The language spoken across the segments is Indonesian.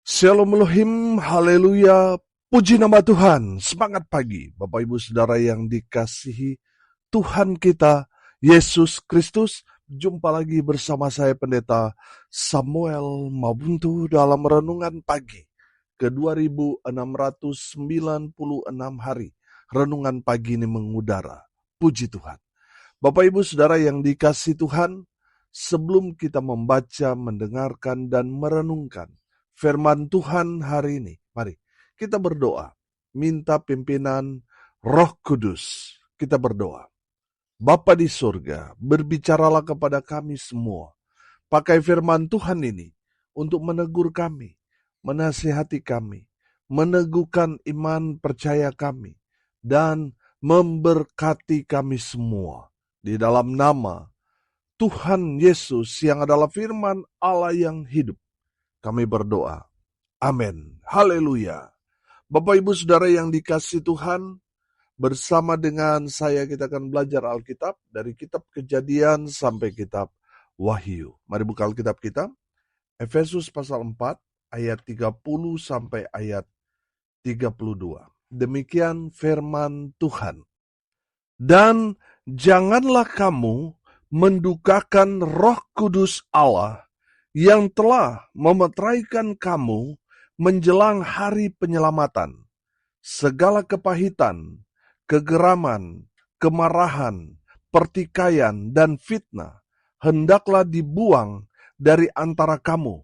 Shalom Elohim, haleluya, puji nama Tuhan, semangat pagi, Bapak Ibu Saudara yang dikasihi Tuhan kita, Yesus Kristus. Jumpa lagi bersama saya Pendeta Samuel Mabuntu dalam Renungan Pagi ke 2696 hari. Renungan pagi ini mengudara, puji Tuhan. Bapak Ibu Saudara yang dikasihi Tuhan, sebelum kita membaca, mendengarkan, dan merenungkan firman Tuhan hari ini, mari kita berdoa, minta pimpinan Roh Kudus. Kita berdoa. Bapa di surga, berbicaralah kepada kami semua. Pakai firman Tuhan ini untuk menegur kami, menasihati kami, meneguhkan iman percaya kami, dan memberkati kami semua. Di dalam nama Tuhan Yesus yang adalah firman Allah yang hidup, kami berdoa. Amin. Haleluya. Bapak Ibu Saudara yang dikasihi Tuhan, bersama dengan saya kita akan belajar Alkitab dari kitab Kejadian sampai kitab Wahyu. Mari buka Alkitab kita. Efesus pasal 4 ayat 30 sampai ayat 32. Demikian firman Tuhan. Dan janganlah kamu mendukakan Roh Kudus Allah yang telah memeteraikan kamu menjelang hari penyelamatan. Segala kepahitan, kegeraman, kemarahan, pertikaian, dan fitnah hendaklah dibuang dari antara kamu.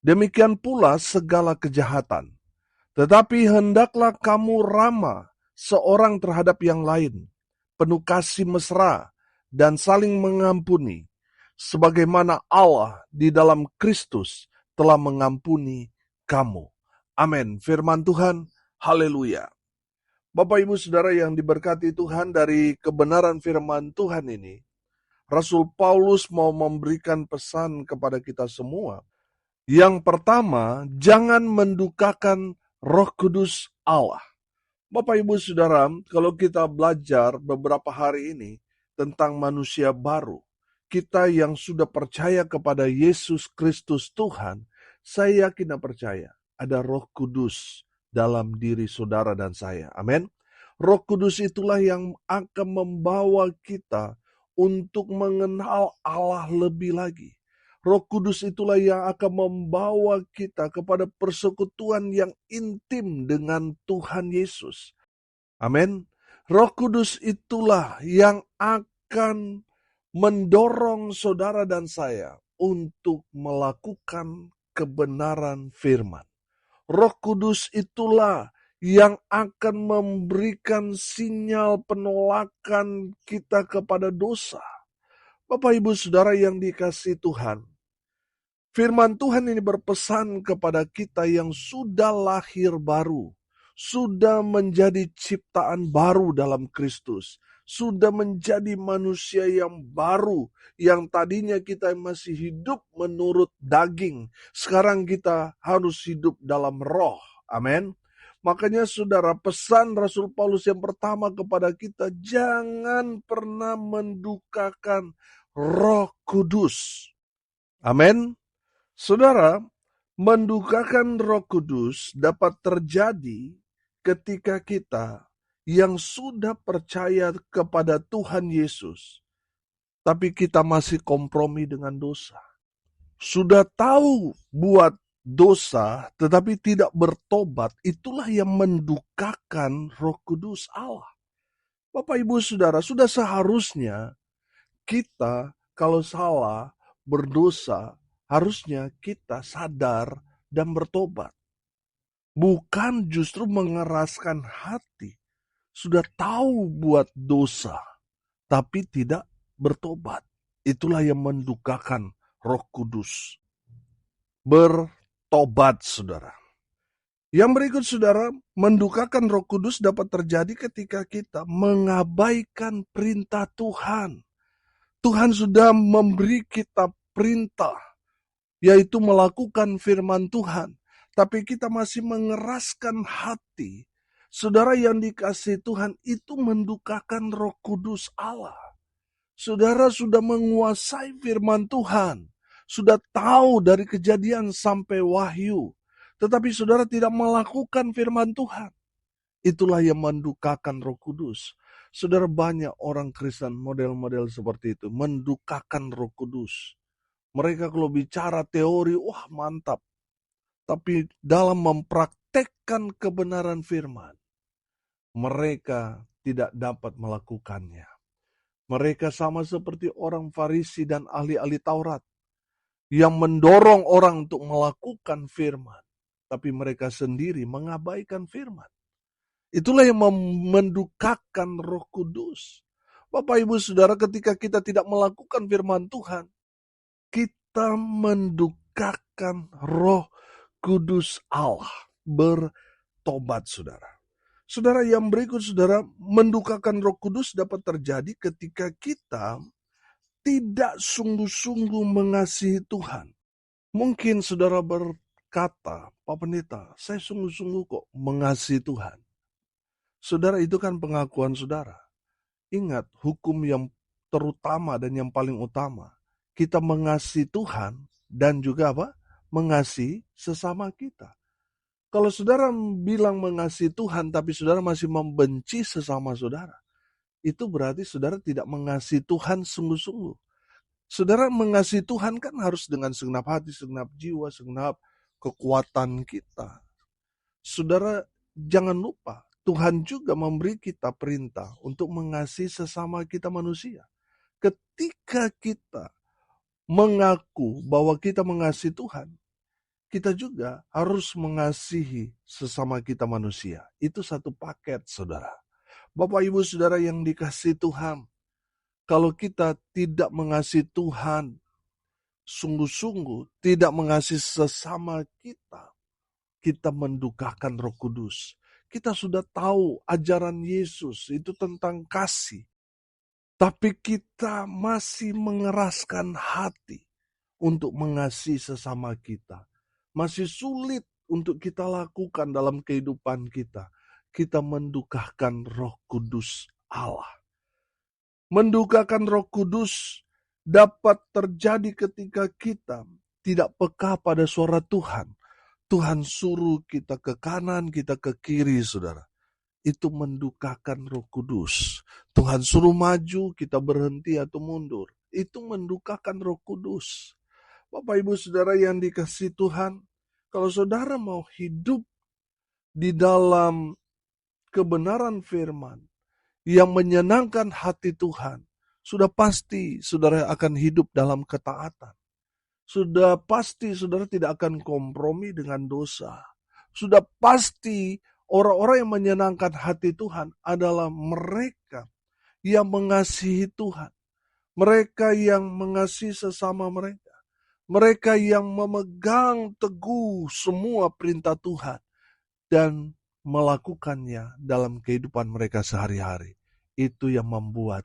Demikian pula segala kejahatan. Tetapi hendaklah kamu ramah seorang terhadap yang lain, penuh kasih mesra, dan saling mengampuni, sebagaimana Allah di dalam Kristus telah mengampuni kamu. Amin. Firman Tuhan, haleluya. Bapak Ibu Saudara yang diberkati Tuhan, dari kebenaran firman Tuhan ini, Rasul Paulus mau memberikan pesan kepada kita semua. Yang pertama, jangan mendukakan Roh Kudus Allah. Bapak Ibu Saudara, kalau kita belajar beberapa hari ini tentang manusia baru, kita yang sudah percaya kepada Yesus Kristus Tuhan, saya yakin dan percaya ada Roh Kudus dalam diri saudara dan saya. Amin. Roh Kudus itulah yang akan membawa kita untuk mengenal Allah lebih lagi. Roh Kudus itulah yang akan membawa kita kepada persekutuan yang intim dengan Tuhan Yesus. Amin. Roh Kudus itulah yang akan mendorong saudara dan saya untuk melakukan kebenaran firman. Roh Kudus itulah yang akan memberikan sinyal penolakan kita kepada dosa. Bapak Ibu Saudara yang dikasihi Tuhan, firman Tuhan ini berpesan kepada kita yang sudah lahir baru, sudah menjadi ciptaan baru dalam Kristus, sudah menjadi manusia yang baru, yang tadinya kita masih hidup menurut daging, sekarang kita harus hidup dalam roh. Amin. Makanya saudara, pesan Rasul Paulus yang pertama kepada kita, jangan pernah mendukakan Roh Kudus. Amin. Saudara, mendukakan Roh Kudus dapat terjadi ketika kita yang sudah percaya kepada Tuhan Yesus, tapi kita masih kompromi dengan dosa. Sudah tahu buat dosa, tetapi tidak bertobat, itulah yang mendukakan Roh Kudus Allah. Bapak Ibu Saudara, sudah seharusnya kita kalau salah, berdosa, harusnya kita sadar dan bertobat. Bukan justru mengeraskan hati. Sudah tahu buat dosa, tapi tidak bertobat. Itulah yang mendukakan Roh Kudus. Bertobat, saudara. Yang berikut, saudara, mendukakan Roh Kudus dapat terjadi ketika kita mengabaikan perintah Tuhan. Tuhan sudah memberi kita perintah, yaitu melakukan firman Tuhan. Tapi kita masih mengeraskan hati. Saudara yang dikasihi Tuhan, itu mendukakan Roh Kudus Allah. Saudara sudah menguasai firman Tuhan. Sudah tahu dari Kejadian sampai Wahyu. tetapi saudara tidak melakukan firman Tuhan. Itulah yang mendukakan Roh Kudus. Saudara, banyak orang Kristen model-model seperti itu, mendukakan Roh Kudus. Mereka kalau bicara teori, wah mantap. Tapi dalam mempraktekkan kebenaran firman, mereka tidak dapat melakukannya. Mereka sama seperti orang Farisi dan ahli-ahli Taurat yang mendorong orang untuk melakukan firman, tapi mereka sendiri mengabaikan firman. Itulah yang mendukakan Roh Kudus. Bapak Ibu Saudara, ketika kita tidak melakukan firman Tuhan, kita mendukakan Roh Kudus Allah. Bertobat saudara. Saudara, yang berikut saudara, mendukakan Roh Kudus dapat terjadi ketika kita tidak sungguh-sungguh mengasihi Tuhan. Mungkin saudara berkata, Pak Pendeta, saya sungguh-sungguh kok mengasihi Tuhan. Saudara, itu kan pengakuan saudara. Ingat, hukum yang terutama dan yang paling utama, kita mengasihi Tuhan dan juga apa? Mengasihi sesama kita. Kalau saudara bilang mengasihi Tuhan, tapi saudara masih membenci sesama saudara, itu berarti saudara tidak mengasihi Tuhan sungguh-sungguh. Saudara mengasihi Tuhan kan harus dengan segenap hati, segenap jiwa, segenap kekuatan kita. Saudara jangan lupa, Tuhan juga memberi kita perintah untuk mengasihi sesama kita manusia. Ketika kita mengaku bahwa kita mengasihi Tuhan, kita juga harus mengasihi sesama kita manusia. Itu satu paket, saudara. Bapak Ibu Saudara yang dikasihi Tuhan, kalau kita tidak mengasihi Tuhan, sungguh-sungguh tidak mengasihi sesama kita, kita mendukakan Roh Kudus. Kita sudah tahu ajaran Yesus itu tentang kasih, tapi kita masih mengeraskan hati untuk mengasihi sesama kita. Masih sulit untuk kita lakukan dalam kehidupan kita. Kita mendukakan Roh Kudus Allah. Mendukakan Roh Kudus dapat terjadi ketika kita tidak peka pada suara Tuhan. Tuhan suruh kita ke kanan, kita ke kiri, saudara. Itu mendukakan Roh Kudus. Tuhan suruh maju, kita berhenti atau mundur. Itu mendukakan Roh Kudus. Bapak Ibu Saudara yang dikasihi Tuhan, kalau saudara mau hidup di dalam kebenaran firman yang menyenangkan hati Tuhan, sudah pasti saudara akan hidup dalam ketaatan. Sudah pasti saudara tidak akan kompromi dengan dosa. Sudah pasti orang-orang yang menyenangkan hati Tuhan adalah mereka yang mengasihi Tuhan. Mereka yang mengasihi sesama mereka. Mereka yang memegang teguh semua perintah Tuhan dan melakukannya dalam kehidupan mereka sehari-hari. Itu yang membuat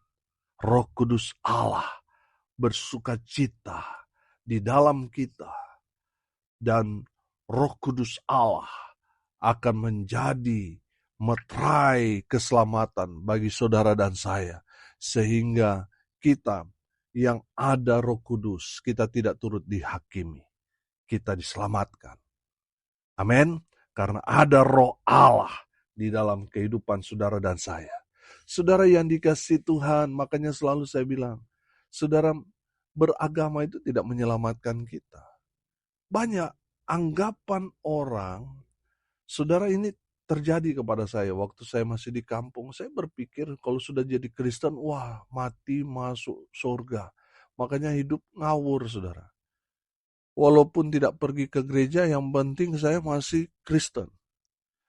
Roh Kudus Allah bersukacita di dalam kita. Dan Roh Kudus Allah akan menjadi meterai keselamatan bagi saudara dan saya. Sehingga kita yang ada Roh Kudus, kita tidak turut dihakimi. Kita diselamatkan. Amin. Karena ada Roh Allah di dalam kehidupan saudara dan saya. Saudara yang dikasihi Tuhan, makanya selalu saya bilang, saudara beragama itu tidak menyelamatkan kita. Banyak anggapan orang, saudara, ini terjadi kepada saya waktu saya masih di kampung. Saya berpikir kalau sudah jadi Kristen, wah mati masuk surga. Makanya hidup ngawur, saudara. Walaupun tidak pergi ke gereja, yang penting saya masih Kristen.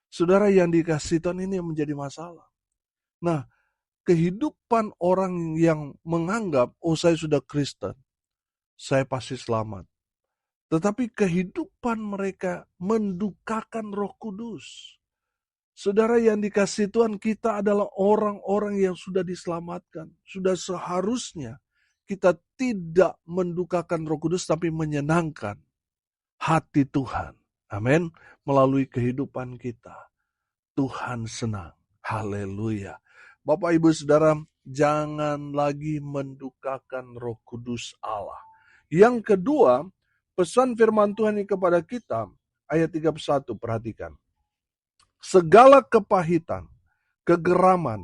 Saudara yang dikasihi Tuhan, ini yang menjadi masalah. Nah, kehidupan orang yang menganggap, oh saya sudah Kristen, saya pasti selamat. Tetapi kehidupan mereka mendukakan Roh Kudus. Saudara yang dikasihi Tuhan, kita adalah orang-orang yang sudah diselamatkan. Sudah seharusnya kita tidak mendukakan Roh Kudus, tapi menyenangkan hati Tuhan. Amin. Melalui kehidupan kita. Tuhan senang. Haleluya. Bapak Ibu Saudara, jangan lagi mendukakan Roh Kudus Allah. Yang kedua, pesan firman Tuhan ini kepada kita ayat 31, perhatikan. Segala kepahitan, kegeraman,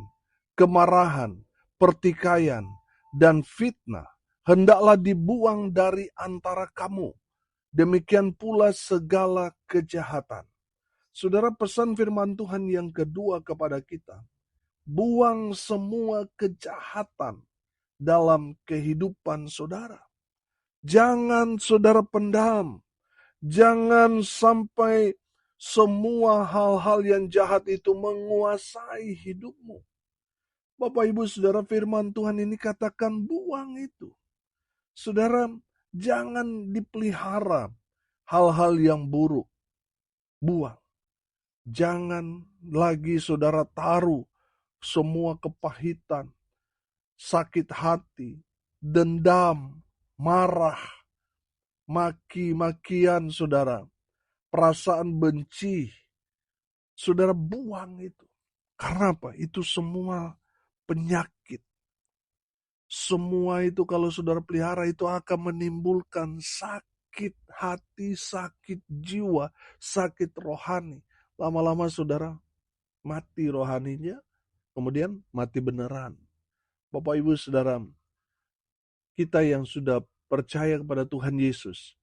kemarahan, pertikaian, dan fitnah hendaklah dibuang dari antara kamu. Demikian pula segala kejahatan. Saudara, pesan firman Tuhan yang kedua kepada kita, buang semua kejahatan dalam kehidupan saudara. Jangan saudara pendam. Jangan sampai semua hal-hal yang jahat itu menguasai hidupmu. Bapak Ibu Saudara, firman Tuhan ini katakan buang itu. Saudara, jangan dipelihara hal-hal yang buruk. Buang. Jangan lagi saudara taruh semua kepahitan, sakit hati, dendam, marah, maki-makian saudara, perasaan benci. Saudara buang itu. Karena apa? Itu semua penyakit. Semua itu kalau saudara pelihara itu akan menimbulkan sakit hati, sakit jiwa, sakit rohani. Lama-lama saudara mati rohaninya, kemudian mati beneran. Bapak Ibu Saudara, kita yang sudah percaya kepada Tuhan Yesus,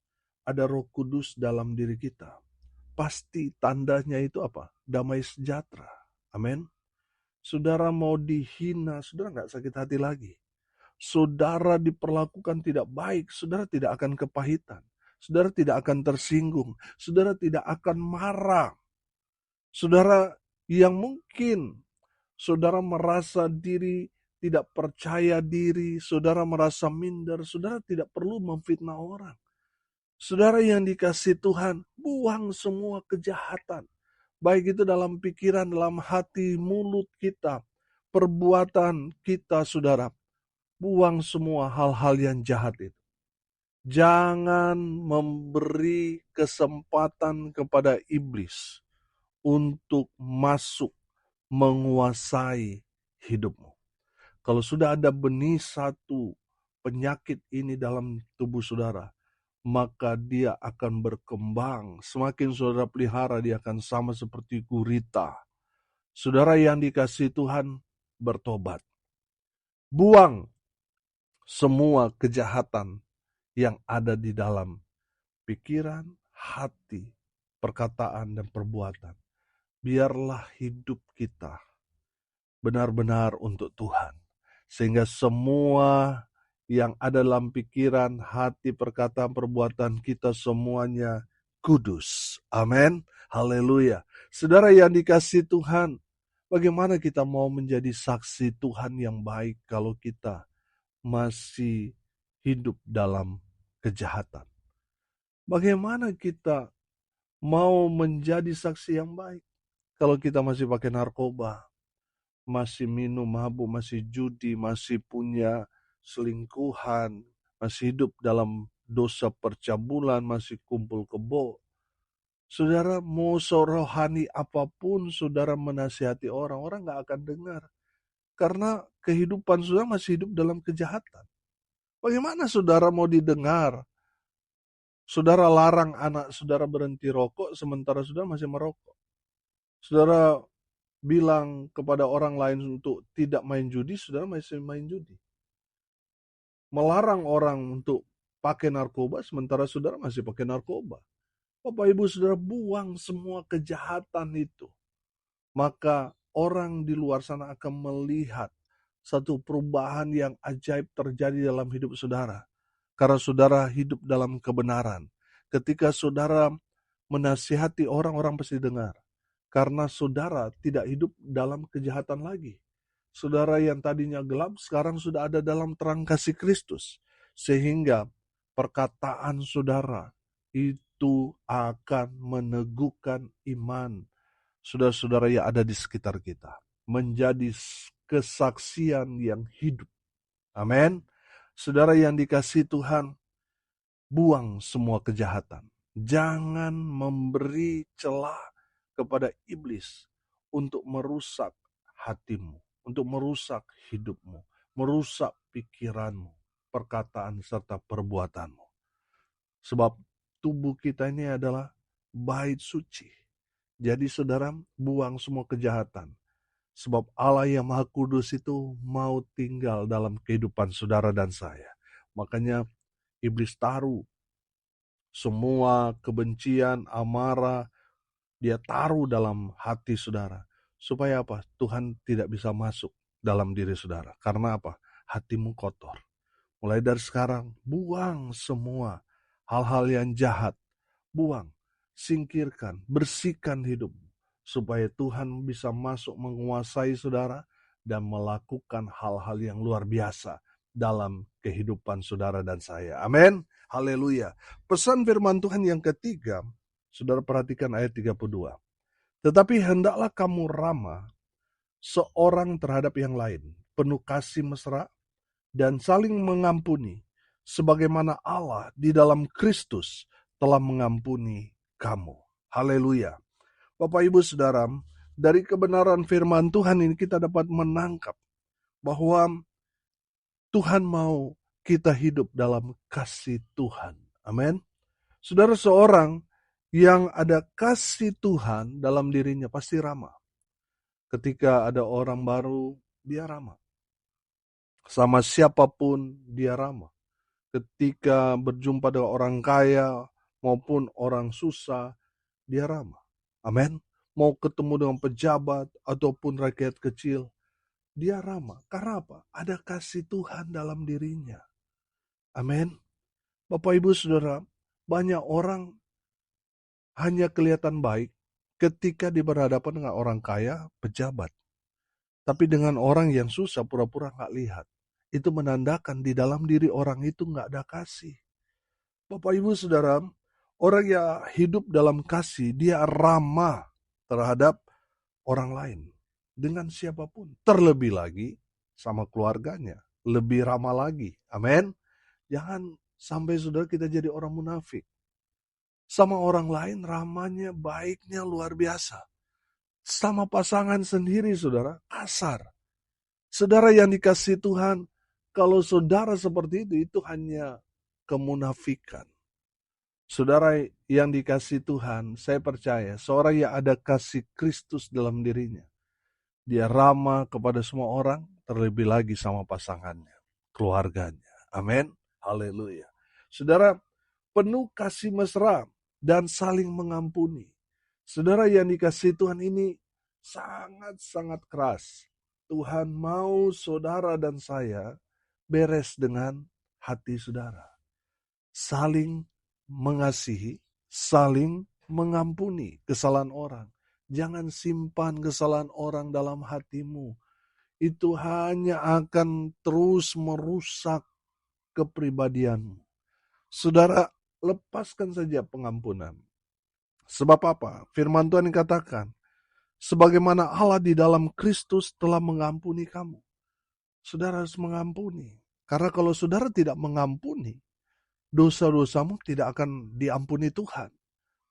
ada Roh Kudus dalam diri kita. Pasti tandanya itu apa? Damai sejahtera. Amin. Saudara mau dihina, saudara nggak sakit hati lagi. Saudara diperlakukan tidak baik, saudara tidak akan kepahitan. Saudara tidak akan tersinggung. Saudara tidak akan marah. Saudara yang mungkin saudara merasa diri tidak percaya diri, saudara merasa minder, saudara tidak perlu memfitnah orang. Saudara yang dikasihi Tuhan, buang semua kejahatan. Baik itu dalam pikiran, dalam hati, mulut kita, perbuatan kita, saudara. Buang semua hal-hal yang jahat itu. Jangan memberi kesempatan kepada iblis untuk masuk menguasai hidupmu. Kalau sudah ada benih satu penyakit ini dalam tubuh saudara, maka dia akan berkembang. Semakin saudara pelihara, dia akan sama seperti gurita. Saudara yang dikasihi Tuhan, bertobat. Buang semua kejahatan yang ada di dalam pikiran, hati, perkataan, dan perbuatan. Biarlah hidup kita benar-benar untuk Tuhan. Sehingga semua yang ada dalam pikiran, hati, perkataan, perbuatan kita semuanya kudus. Amin. Haleluya. Saudara yang dikasihi Tuhan, bagaimana kita mau menjadi saksi Tuhan yang baik kalau kita masih hidup dalam kejahatan? Bagaimana kita mau menjadi saksi yang baik kalau kita masih pakai narkoba, masih minum mabuk, masih judi, masih punya selingkuhan, masih hidup dalam dosa percabulan, masih kumpul kebo? Saudara, mau serohani apapun saudara menasihati orang, orang gak akan dengar. Karena kehidupan saudara masih hidup dalam kejahatan. Bagaimana saudara mau didengar? Saudara larang anak saudara berhenti rokok, sementara saudara masih merokok. Saudara bilang kepada orang lain untuk tidak main judi, saudara masih main judi. Melarang orang untuk pakai narkoba, sementara saudara masih pakai narkoba. Bapak Ibu Saudara, buang semua kejahatan itu. Maka orang di luar sana akan melihat satu perubahan yang ajaib terjadi dalam hidup saudara. Karena saudara hidup dalam kebenaran. Ketika saudara menasihati orang-orang pasti dengar. Karena saudara tidak hidup dalam kejahatan lagi. Saudara yang tadinya gelap sekarang sudah ada dalam terang kasih Kristus. Sehingga perkataan saudara itu akan meneguhkan iman saudara-saudara yang ada di sekitar kita. Menjadi kesaksian yang hidup. Amin. Saudara yang dikasihi Tuhan, buang semua kejahatan. Jangan memberi celah kepada iblis untuk merusak hatimu, untuk merusak hidupmu, merusak pikiranmu, perkataan serta perbuatanmu. Sebab tubuh kita ini adalah bait suci. Jadi saudara, buang semua kejahatan. Sebab Allah yang Maha Kudus itu mau tinggal dalam kehidupan saudara dan saya. Makanya iblis taruh semua kebencian, amarah, dia taruh dalam hati saudara. Supaya apa? Tuhan tidak bisa masuk dalam diri saudara. Karena apa? Hatimu kotor. Mulai dari sekarang, buang semua hal-hal yang jahat. Buang, singkirkan, bersihkan hidupmu. Supaya Tuhan bisa masuk menguasai saudara dan melakukan hal-hal yang luar biasa dalam kehidupan saudara dan saya. Amin. Haleluya. Pesan firman Tuhan yang ketiga, saudara perhatikan ayat 32. Tetapi hendaklah kamu ramah seorang terhadap yang lain, penuh kasih mesra, dan saling mengampuni, sebagaimana Allah di dalam Kristus telah mengampuni kamu. Haleluya. Bapak Ibu Saudara, dari kebenaran firman Tuhan ini kita dapat menangkap bahwa Tuhan mau kita hidup dalam kasih Tuhan. Amin. Saudara, seorang yang ada kasih Tuhan dalam dirinya pasti ramah. Ketika ada orang baru, dia ramah. Sama siapapun dia ramah. Ketika berjumpa dengan orang kaya maupun orang susah, dia ramah. Amin. Mau ketemu dengan pejabat ataupun rakyat kecil, dia ramah. Karena apa? Ada kasih Tuhan dalam dirinya. Amin. Bapak Ibu Saudara, banyak orang hanya kelihatan baik ketika berhadapan dengan orang kaya, pejabat. Tapi dengan orang yang susah pura-pura gak lihat. Itu menandakan di dalam diri orang itu gak ada kasih. Bapak Ibu Saudara, orang yang hidup dalam kasih, dia ramah terhadap orang lain. Dengan siapapun. Terlebih lagi sama keluarganya. Lebih ramah lagi. Amin. Jangan sampai saudara kita jadi orang munafik. Sama orang lain ramahnya, baiknya luar biasa. Sama pasangan sendiri saudara, kasar. Saudara yang dikasihi Tuhan, kalau saudara seperti itu hanya kemunafikan. Saudara yang dikasihi Tuhan, saya percaya seorang yang ada kasih Kristus dalam dirinya. Dia ramah kepada semua orang, terlebih lagi sama pasangannya, keluarganya. Amin. Haleluya. Saudara, penuh kasih mesra dan saling mengampuni. Saudara yang dikasihi Tuhan ini sangat-sangat keras. Tuhan mau saudara dan saya beres dengan hati saudara. Saling mengasihi, saling mengampuni kesalahan orang. Jangan simpan kesalahan orang dalam hatimu. Itu hanya akan terus merusak kepribadianmu. Saudara, lepaskan saja pengampunan. Sebab apa? Firman Tuhan katakan, sebagaimana Allah di dalam Kristus telah mengampuni kamu. Saudara harus mengampuni. Karena kalau saudara tidak mengampuni, dosa-dosamu tidak akan diampuni Tuhan.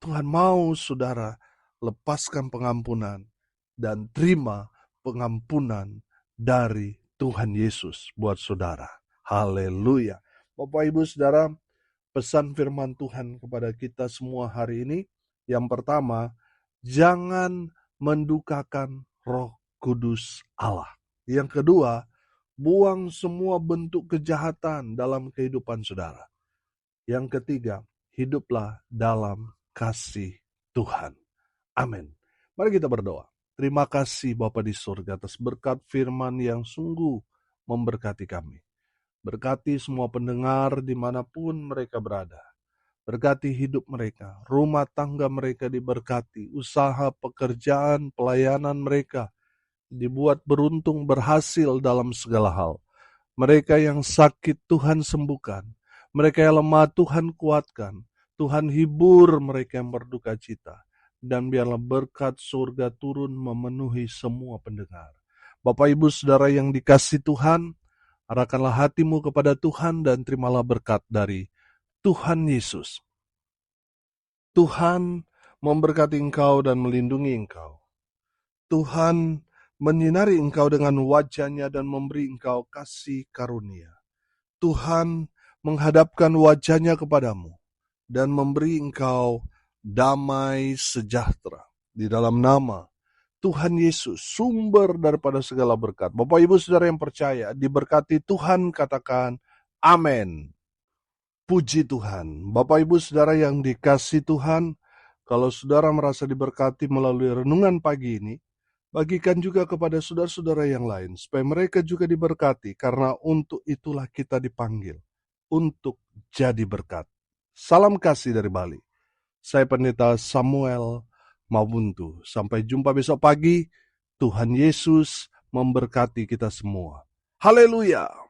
Tuhan mau saudara lepaskan pengampunan dan terima pengampunan dari Tuhan Yesus buat saudara. Haleluya. Bapak Ibu Saudara, pesan firman Tuhan kepada kita semua hari ini. Yang pertama, jangan mendukakan Roh Kudus Allah. Yang kedua, buang semua bentuk kejahatan dalam kehidupan saudara. Yang ketiga, hiduplah dalam kasih Tuhan. Amin. Mari kita berdoa. Terima kasih Bapa di surga atas berkat firman yang sungguh memberkati kami. Berkati semua pendengar dimanapun mereka berada. Berkati hidup mereka, rumah tangga mereka diberkati, usaha, pekerjaan, pelayanan mereka dibuat beruntung, berhasil dalam segala hal. Mereka yang sakit Tuhan sembuhkan. Mereka yang lemah Tuhan kuatkan. Tuhan hibur mereka yang berduka cita. Dan biarlah berkat surga turun memenuhi semua pendengar. Bapak Ibu Saudara yang dikasihi Tuhan, arahkanlah hatimu kepada Tuhan dan terimalah berkat dari Tuhan Yesus. Tuhan memberkati engkau dan melindungi engkau. Tuhan menyinari engkau dengan wajah-Nya dan memberi engkau kasih karunia. Tuhan menghadapkan wajah-Nya kepadamu dan memberi engkau damai sejahtera di dalam nama Tuhan Yesus, sumber daripada segala berkat. Bapak Ibu Saudara yang percaya, diberkati Tuhan, katakan amin. Puji Tuhan. Bapak Ibu Saudara yang dikasih Tuhan, kalau saudara merasa diberkati melalui renungan pagi ini, bagikan juga kepada saudara-saudara yang lain, supaya mereka juga diberkati, karena untuk itulah kita dipanggil, untuk jadi berkat. Salam kasih dari Bali. Saya Pendeta Samuel Mabuntu. Sampai jumpa besok pagi. Tuhan Yesus memberkati kita semua. Haleluya!